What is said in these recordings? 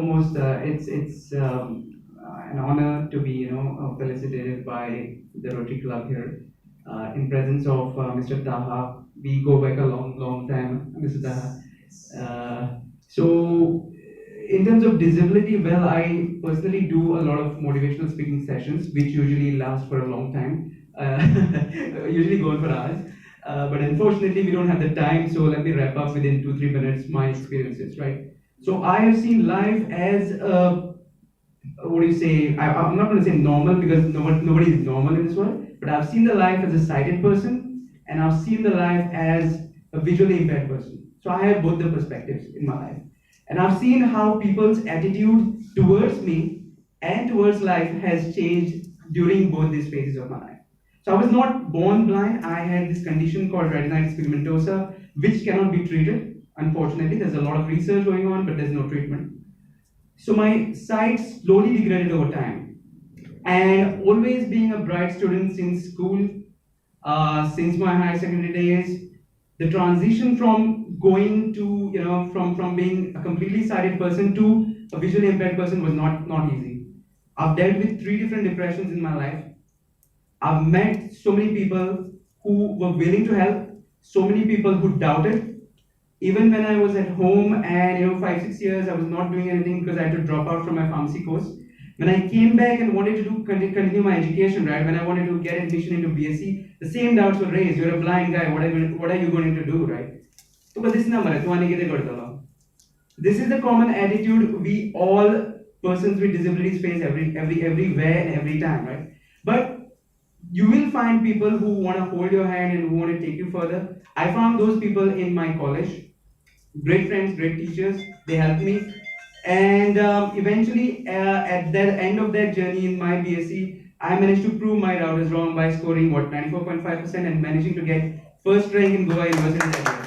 foremost, it's an honor to be felicitated by the Rotary Club here in presence of Mr. Taha. We go back a long time, Mr. Taha. So in terms of disability, well, I personally do a lot of motivational speaking sessions, which usually last for a long time, usually go on for hours. But unfortunately, we don't have the time, so let me wrap up within 2-3 minutes my experiences, right? So I have seen life as what do you say? I'm not going to say normal because nobody is normal in this world, but I've seen the life as a sighted person, and I've seen the life as a visually impaired person. So I have both the perspectives in my life. And I've seen how people's attitude towards me and towards life has changed during both these phases of my life. So I was not born blind. I had this condition called retinitis pigmentosa, which cannot be treated. Unfortunately, there's a lot of research going on, but there's no treatment. So my sight slowly degraded over time. And always being a bright student since school, since my high secondary days, the transition from going to, from being a completely sighted person to a visually impaired person was not easy. I've dealt with 3 different depressions in my life. I've met so many people who were willing to help, so many people who doubted. Even when I was at home and 5-6 years, I was not doing anything because I had to drop out from my pharmacy course. When I came back and wanted to continue my education, right? When I wanted to get admission into BSc, the same doubts were raised. You're a blind guy. What are you going to do, right? This is the common attitude we all persons with disabilities face everywhere and every time, right? But you will find people who want to hold your hand and who want to take you further. I found those people in my college. Great friends, great teachers. They helped me. And eventually, at the end of that journey in my BSc, I managed to prove my doubters wrong by scoring 94.5% and managing to get first rank in Goa University that year.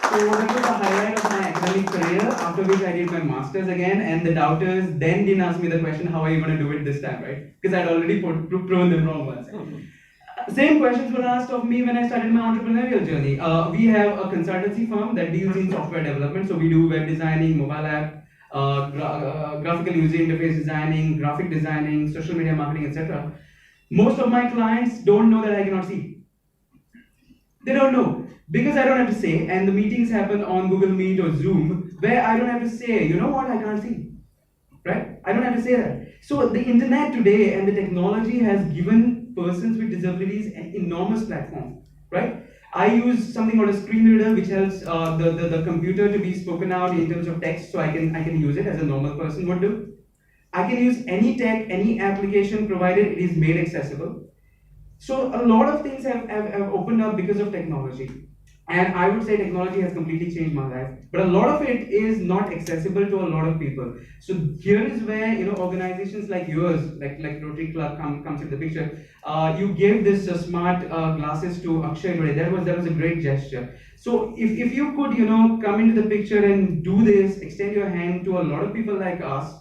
So that was the highlight of my academic career, after which I did my master's again, and the doubters then didn't ask me the question, how are you going to do it this time, right? Because I'd already proven them wrong once. Same questions were asked of me when I started my entrepreneurial journey. We have a consultancy firm that deals in software development, so we do web designing, mobile app, graphical user interface designing, graphic designing, social media marketing, etc. Most of my clients don't know that I cannot see. They don't know. Because I don't have to say, and the meetings happen on Google Meet or Zoom, where I don't have to say, you know what, I can't see. Right? I don't have to say that. So the internet today and the technology has given persons with disabilities an enormous platform. Right? I use something called a screen reader, which helps the computer to be spoken out in terms of text, so I can use it as a normal person would do. I can use any tech, any application, provided it is made accessible. So a lot of things have opened up because of technology. And I would say technology has completely changed my life. But a lot of it is not accessible to a lot of people. So here is where organizations like yours, like Rotary Club comes into the picture. You gave this smart glasses to Akshay today. That was a great gesture. So if you could come into the picture and do this, extend your hand to a lot of people like us,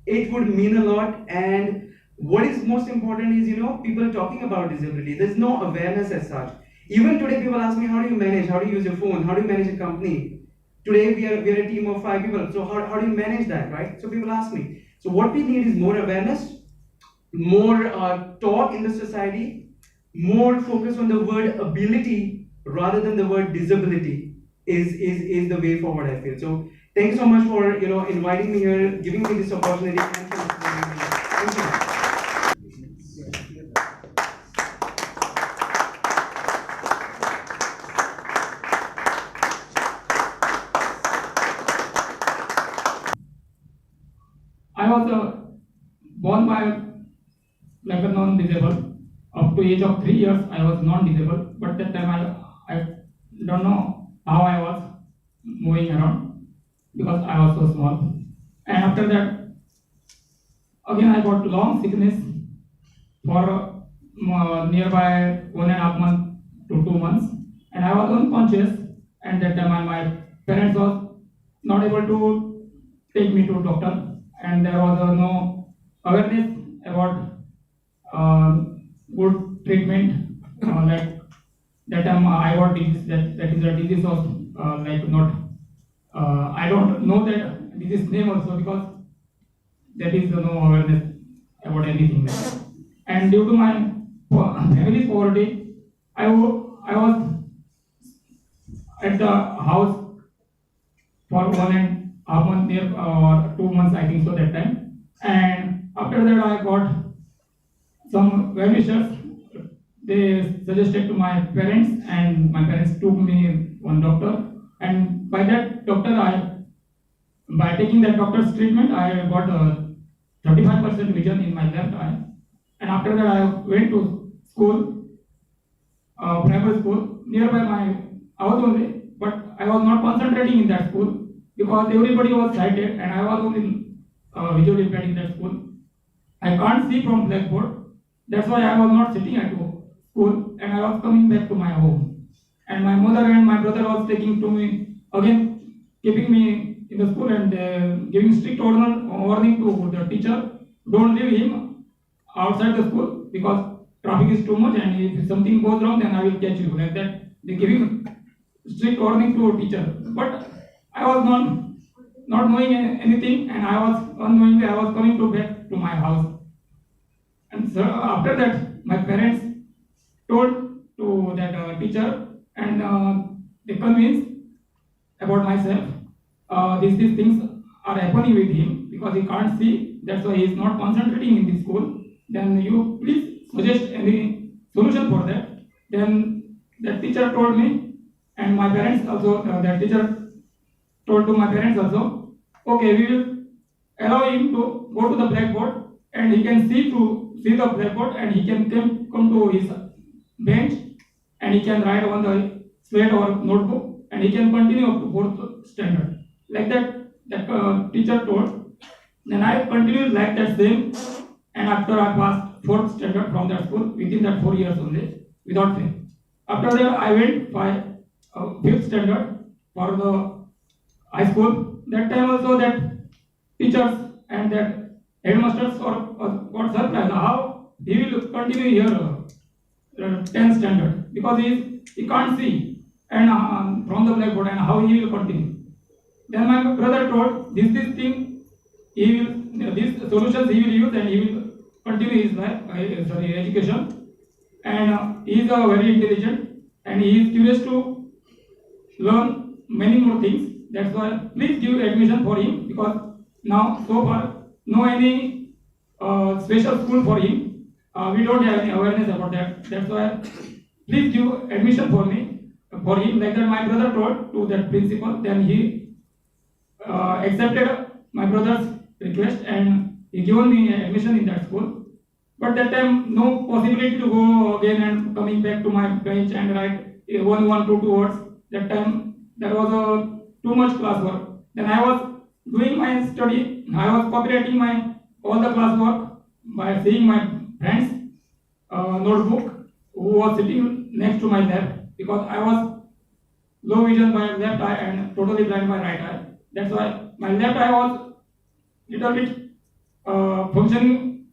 it would mean a lot. And what is most important is people talking about disability. There's no awareness as such. Even today, people ask me, how do you manage? How do you use your phone? How do you manage a company? Today, we are a team of 5 people. So how do you manage that, right? So people ask me. So what we need is more awareness, more talk in the society, more focus on the word ability rather than the word disability is the way forward, I feel. So thank you so much for inviting me here, giving me this opportunity. Thank you. I was born by non-disabled. Up to age of 3 years, I was non-disabled. But that time I don't know how I was moving around because I was so small. And after that, again I got long sickness for nearby 1.5 months to 2 months, and I was unconscious. And that time my parents was not able to take me to doctor. And there was no awareness about good treatment. Like that time I got disease, that is the disease was not I don't know that this is name also because there is no awareness about anything like that. And due to my family's poverty, I was at the house for 1.5 months near or 2 months I think so that time. And after that I got some well-wishers. They suggested to my parents, and my parents took me one doctor. And by that doctor, by taking that doctor's treatment, I got a 35% vision in my left eye. And after that, I went to school, primary school nearby my house only. But I was not concentrating in that school because everybody was sighted, and I was only visually impaired in that school. I can't see from blackboard. That's why I was not sitting at school, and I was coming back to my home. And my mother and my brother was taking to me again, keeping me in the school and giving strict warning to the teacher: don't leave him outside the school because traffic is too much, and if something goes wrong, then I will catch you. Like that, they giving strict warning to teacher. But I was not knowing anything, and I was unknowingly I was coming back to my house. And so after that, my parents told to that teacher, and they convinced about myself. These things are happening with him because he can't see. That's why he is not concentrating in the school. Then you please suggest any solution for that. Then the teacher told me, and my parents also. The teacher told to my parents also. Okay, we will allow him to go to the blackboard, and he can see the blackboard, and he can come to his bench, and he can write on the slate or notebook, and he can continue up to fourth standard. Like that teacher told. Then I continued like that same, and after I passed fourth standard from that school within that 4 years only without fail. After that I went by fifth standard for the high school. That time also that teachers and that headmasters got surprised how he will continue here 10th standard because he can't see and from the blackboard, and how he will continue. Then my brother told these thing these solutions he will use, and he will continue his life education, and he is very intelligent, and he is curious to learn many more things. That's why please give admission for him, because now so far no any special school for him. We don't have any awareness about that. That's why please give admission for him. Like that my brother told to that principal. Then he accepted my brother's request, and he given me admission in that school. But that time no possibility to go again and coming back to my bench and write 1, 2 words. That time there was too much classwork. Then I was doing my study. I was copyrighting all the classwork by seeing my friends' notebook who was sitting next to my left, because I was low vision by left eye and totally blind by right eye. That's why my left eye was little bit functioning.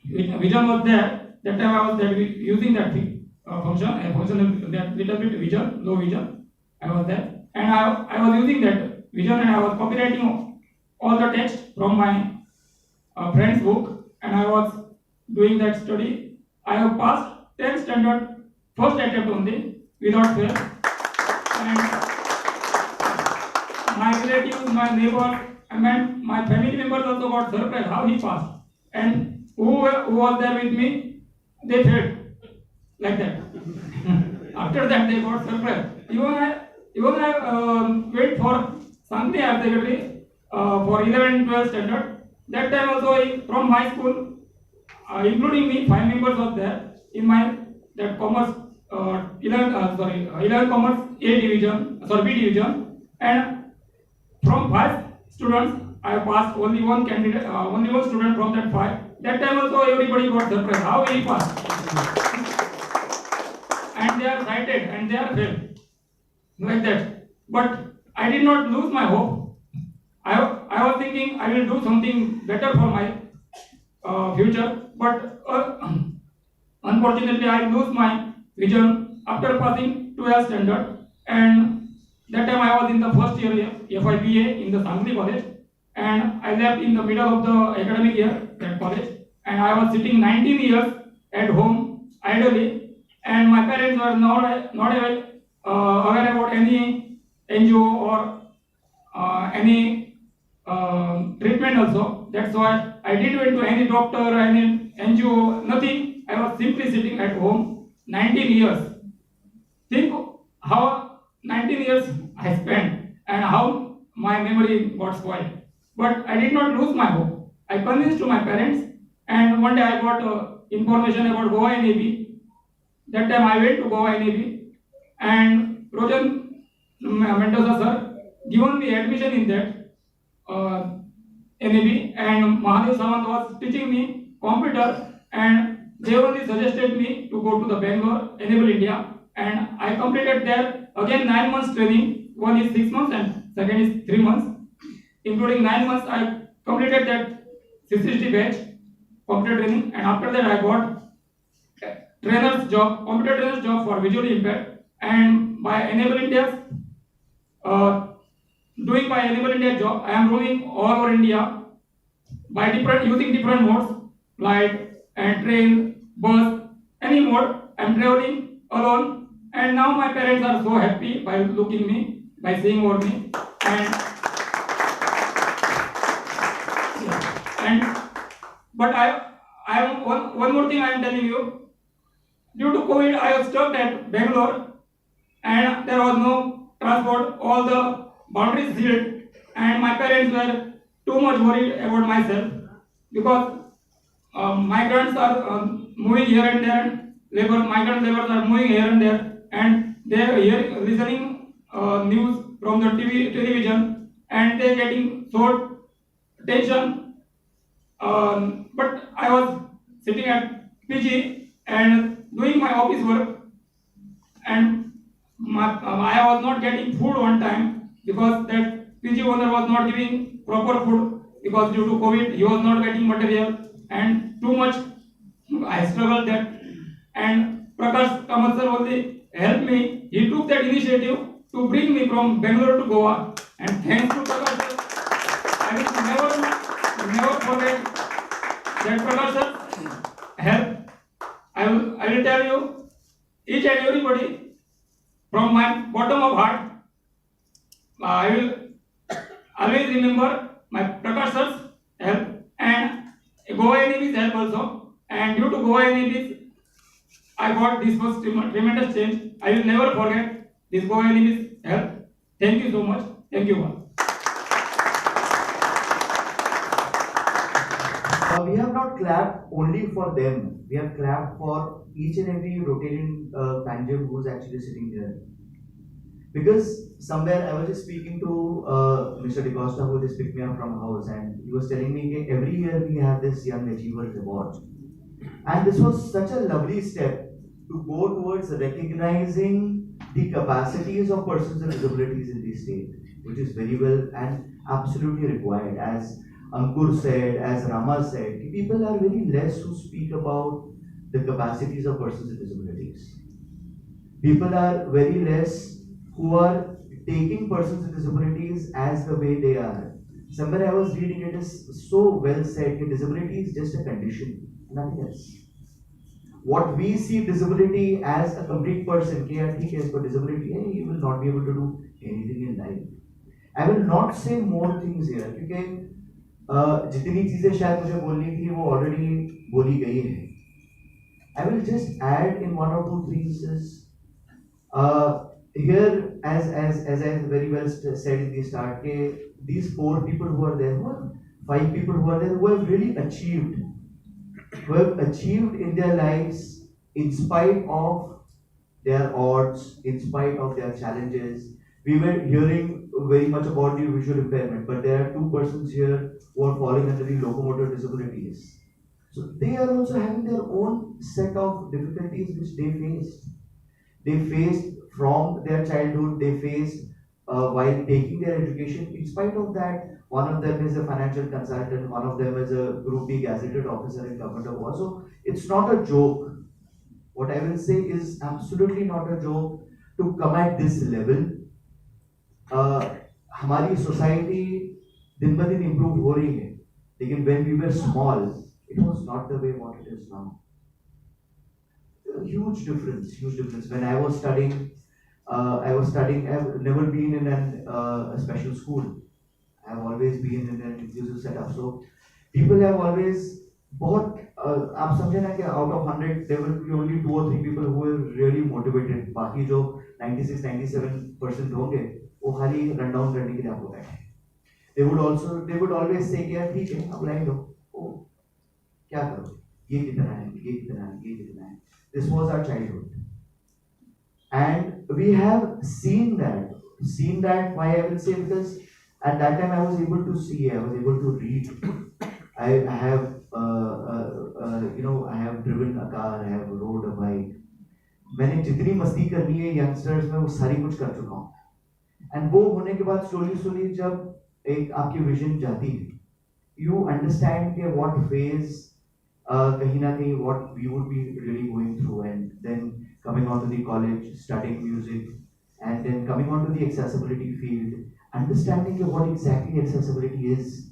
Vision was there. That time I was there using that function, that little bit vision, low vision. I was there, and I was using that vision, and I was copyrighting all the text from my friend's book, and I was doing that study. I have passed 10th standard first attempt only without fail, and my relatives, my neighbors, and my family members also got surprised how he passed, and who was there with me, they failed like that. After that they got surprised. Even I wait for Santi Secretary for 11 and 12 standard. That time also from my school, including me, 5 members was there in my that commerce 11 commerce B division, and from 5 students I passed only one candidate, only one student from that 5. That time also everybody got surprised how he passed, and they are cited and they are failed like that. But I did not lose my hope. I was thinking I will do something better for my future, but unfortunately I lose my vision after passing 12th standard, and That time I was in the first year FIBA in the Sangli College, and I left in the middle of the academic year that college, and I was sitting 19 years at home idly, and my parents were not aware about any NGO or any treatment also. That's why I didn't went to any doctor, any NGO, nothing. I was simply sitting at home 19 years. Think how 19 years I spent and how my memory got spoiled. But I did not lose my hope. I convinced to my parents, and one day I got information about Goa NAB. That time I went to Goa NAB, and Rojan Mendoza sir given me admission in that NAB, and Mahadev Samant was teaching me computer, and they only suggested me to go to the Bangalore Enable India, and I completed there again 9 months training. One is 6 months and second is 3 months. Including 9 months, I completed that 660 batch computer training, and after that I got trainer's job, computer trainer's job for Visually-Impaired, and by Enable India's doing my Enable India job, I am roaming all over India by using different modes, flight and train, bus, any mode. I am traveling alone, and now my parents are so happy by looking me, by seeing over me, and but I one more thing I am telling you. Due to COVID, I was stuck at Bangalore, and there was no transport. All the boundaries sealed, and my parents were too much worried about myself because migrants are moving here and there, and migrant laborers are moving here and there, and they are here listening news from the television, and they are getting short attention. But I was sitting at PG and doing my office work, and I was not getting food one time because that PG owner was not giving proper food because due to COVID he was not getting material, and too much I struggled that, and Prakash Kamat sir only helped me. He took that initiative to bring me from Bangalore to Goa, and thanks to Prakash sir, I will never forget that Prakash sir help. I will tell you, each and everybody, from my bottom of heart, I will always remember my Prakash sir's help and Goa NAB's help also. And due to Goa NAB's, I got this was tremendous change. I will never forget this Goa NAB's help. Thank you so much. Thank you all. We have not clapped only for them. We have clapped for each and every Rotarian candidate who is actually sitting there. Because somewhere I was just speaking to Mr. DeCosta, who just picked me up from house, and he was telling me that every year we have this Young Achievers Award. And this was such a lovely step to go towards recognizing the capacities of persons with disabilities in the state, which is very well and absolutely required. As Ankur said, as Rama said, people are very less who speak about the capacities of persons with disabilities. People are very less who are taking persons with disabilities as the way they are. Somewhere I was reading, it is so well said that disability is just a condition, nothing else. What we see disability as a complete person, for disability, he will not be able to do anything in life. I will not say more things here because जितनी चीजें शायद मुझे बोलनी थी वो already बोली गई है. I will just add in 1 or 2 things. Here, as I very well said in the start, these 4 people who are there, 5 people who are there, who have really achieved, in their lives in spite of their odds, in spite of their challenges. We were hearing very much about the visual impairment, but there are 2 persons here who are falling under the locomotor disabilities. So they are also having their own set of difficulties which they faced. They faced from their childhood, they faced while taking their education. In spite of that, one of them is a financial consultant, one of them is a Group B gazetted officer in government of Goa. So it's not a joke. What I will say is absolutely not a joke to come at this level, हमारी society दिन ब दिन improve हो रही है, लेकिन when we were small, it was not the way what it is now. Huge difference, huge difference. When I was studying, I've never been in a special school. I've always been in an inclusive setup. So people have always बहुत आप समझे ना कि out of 100 there will be only 2 or 3 people who are really motivated. बाकी जो 96-97% होंगे वो खाली run down करने के लिए आपको बैठे. They would always say कि यार ठीक है अब लाइन लो, ओ क्या करो, ये कितना है, ये कितना है, ये कितना है. This was our childhood, and we have seen that. Why I will say, because at that time I was able to see, I was able to read. I have I have driven a car, I have rode a bike. मैंने जितनी मस्ती करनी है youngsters में वो सारी कुछ कर चुका हूँ. And वो होने के बाद slowly जब एक आपकी विजन जाती है, you understand कि what phase कहीं ना कहीं what we would be really going through, and then coming on to the college, studying music, and then coming on to the accessibility field, understanding what exactly accessibility is.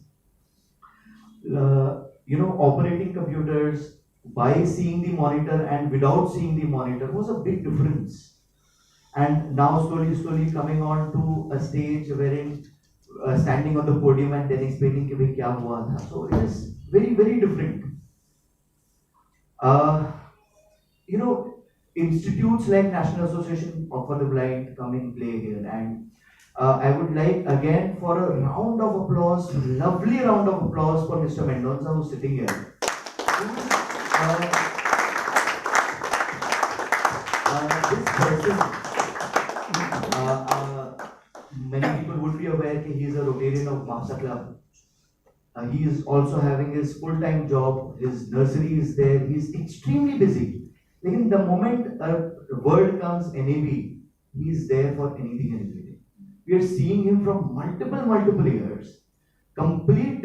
Operating computers by seeing the monitor and without seeing the monitor was a big difference. And now slowly coming on to a stage wherein standing on the podium and then explaining कि भाई क्या हुआ था. So it is very, very different. Institutes like National Association for the Blind come in play here, and I would like again for a round of applause, lovely round of applause for Mr. Mendonça who's sitting here. This person, many people would be aware that he is a Rotarian of Mahsa Club. He is also having his full-time job, his nursery is there, he is extremely busy. Like the moment a word comes NAB, he is there for anything and everything. We are seeing him from multiple years, completely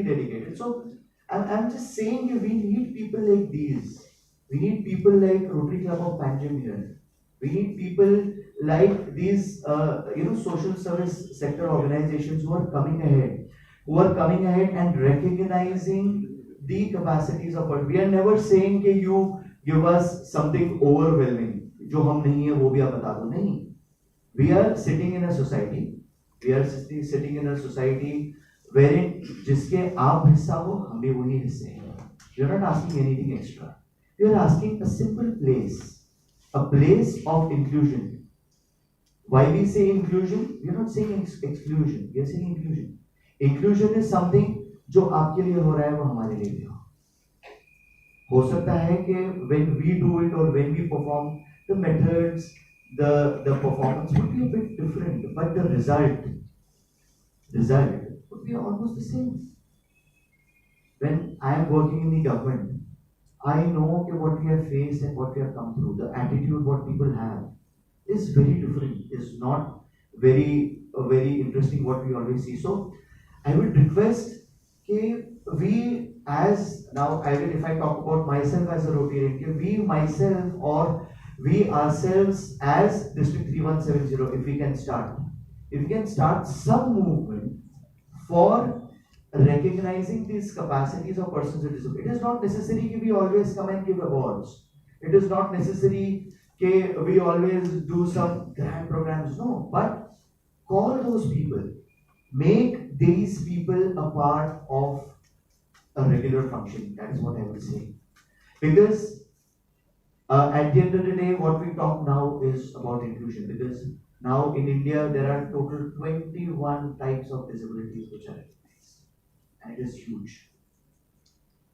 dedicated. So I'm just saying we need people like these. We need people like Rotary Club of Panaji here. We need people like these social service sector organizations who are coming ahead and recognizing the capacities of us. We are never saying that you give us something overwhelming. जो हम नहीं है वो भी आप बता दो. नहीं. We are sitting in a society. Wherein जिसके आप हिस्सा हो हम भी वही हिस्से हैं. You are not asking anything extra. You are asking a simple place, a place of inclusion. Why we say inclusion? We are not saying exclusion. We are saying inclusion. Inclusion is something जो आपके लिए हो रहा है वो हमारे लिए भी हो सकता है कि when we do it or when we perform, the methods, the performance would be a bit different, but the result would be almost the same. When I am working in the government, I know what we have faced and what we have come through. The attitude what people have is very different. Is not very interesting what we always see. So I would request that we, as now if I talk about myself as a Rotarian, we ourselves as District 3170, if we can start some movement for recognizing these capacities of persons with disability. It is not necessary that we always come and give awards. It is not necessary that we always do some grand programs. No, but call those people. Make these people a part of a regular function. That is what I will say. Because at the end of the day, what we talk now is about inclusion. Because now in India, there are total 21 types of disabilities which are recognized. And it is huge.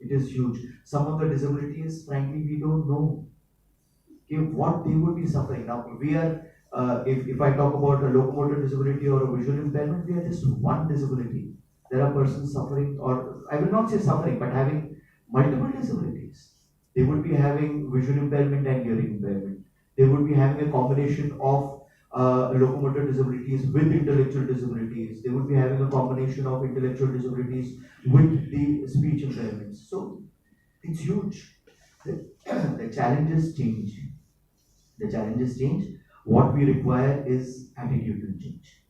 It is huge. Some of the disabilities, frankly, we don't know what they would be suffering. Now, we are, if I talk about a locomotor disability or a visual impairment, we are just one disability. There are persons suffering, or I will not say suffering, but having multiple disabilities. They would be having visual impairment and hearing impairment. They would be having a combination of locomotor disabilities with intellectual disabilities. They would be having a combination of intellectual disabilities with the speech impairments. So it's huge. The challenges change. What we require is attitude to change.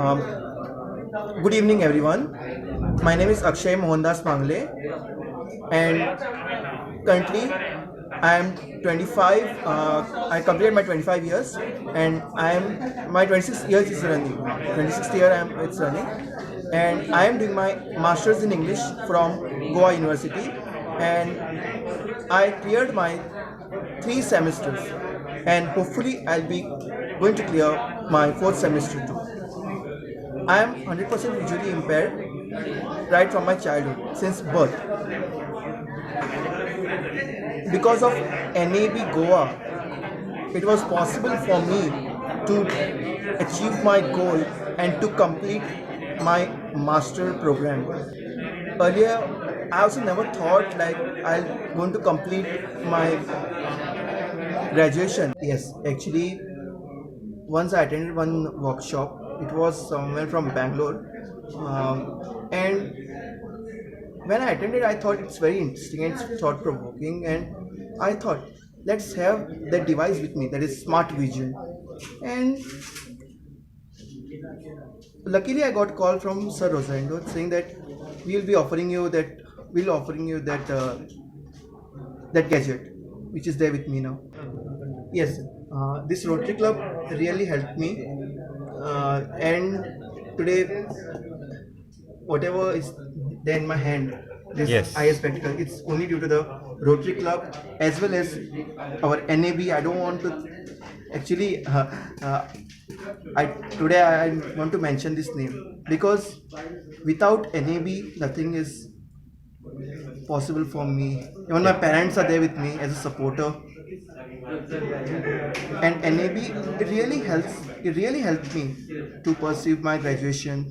Good evening, everyone. My name is Akshay Bhangle, and currently I am 25. I completed my 25 years, and I am my 26 years is running. 26th year it's running, and I am doing my masters in English from Goa University, and I cleared my 3 semesters, and hopefully I'll be going to clear my 4th semester too. I am 100% visually impaired right from my childhood, since birth. Because of NAB Goa, it was possible for me to achieve my goal and to complete my master program. Earlier, I also never thought like I'm going to complete my graduation. Yes, actually, once I attended one workshop. It was somewhere from Bangalore, and when I attended, I thought it's very interesting and it's thought provoking, and I thought let's have that device with me, that is smart vision. And luckily, I got a call from Sir Rosendo saying that we'll be offering you that that gadget, which is there with me now. Yes, this Rotary Club really helped me, and today whatever is there in my hand, this Yes. IS spectacle, it's only due to the Rotary Club as well as our NAB. I don't want to actually. I today I want to mention this name because without NAB, nothing is possible for me. Even my parents are there with me as a supporter, and NAB it really helps. It really helped me to pursue my graduation